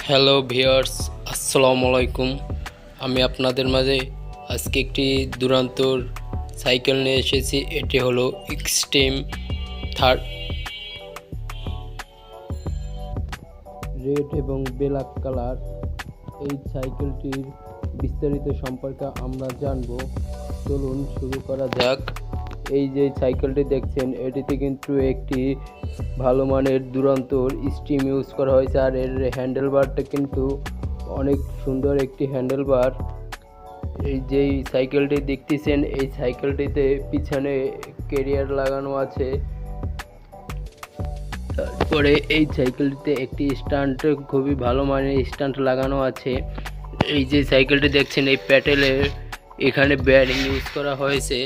Hello viewers, আসসালামু আলাইকুম। আমি আপনাদের মাঝে আজকে একটি দুরান্তর সাইকেল নিয়ে এসেছি। এটি হলো এক্সট্রিম থার্ড রেড এবং ব্ল্যাক কালার। এই সাইকেলটির বিস্তারিত সম্পর্কে আমরা জানব। চলুন শুরু করা যাক। এই যে সাইকেলটি দেখছেন, এটিতে কিন্তু একটি ভালো মানের দুরন্তর স্টিম ইউজ করা হয়েছে, আর এর হ্যান্ডেলবারটা কিন্তু অনেক সুন্দর একটি হ্যান্ডেলবার। এই যে সাইকেলটি দেখতেছেন, এই সাইকেলটিতে পিছনে ক্যারিয়ার লাগানো আছে। তারপরে এই সাইকেলটিতে একটি স্ট্যান্ড, খুবই ভালো মানের স্ট্যান্ড লাগানো আছে। এই যে সাইকেলটি দেখছেন, এই প্যাডেলের এখানে বেয়ারিং ইউজ করা হয়েছে।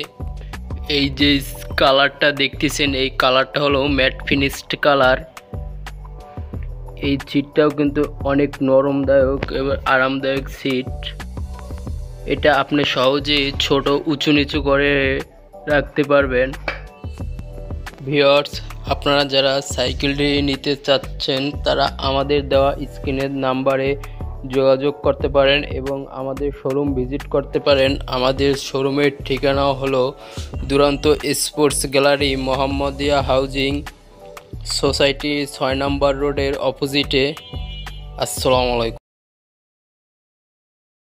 এই যে কালারটা দেখতেছেন, এই কালারটা হলো ম্যাট ফিনিশড কালার। এই সিটটাও কিন্তু অনেক নরমদায়ক এবং আরামদায়ক সিট। এটা আপনি সহজেই ছোট উঁচু নিচু করে রাখতে পারবেন। ভিউয়ার্স, আপনারা যারা সাইকেলটি নিতে চাচ্ছেন তারা আমাদের দেওয়া স্ক্রিনের নাম্বারে যোগাযোগ করতে পারেন এবং আমাদের শোরুম ভিজিট করতে পারেন। আমাদের শোরুমের ঠিকানা হলো Duranta sports gallery, Mohammadia housing society, 6 নম্বর রোডের অপোজিটে। আসসালামু আলাইকুম।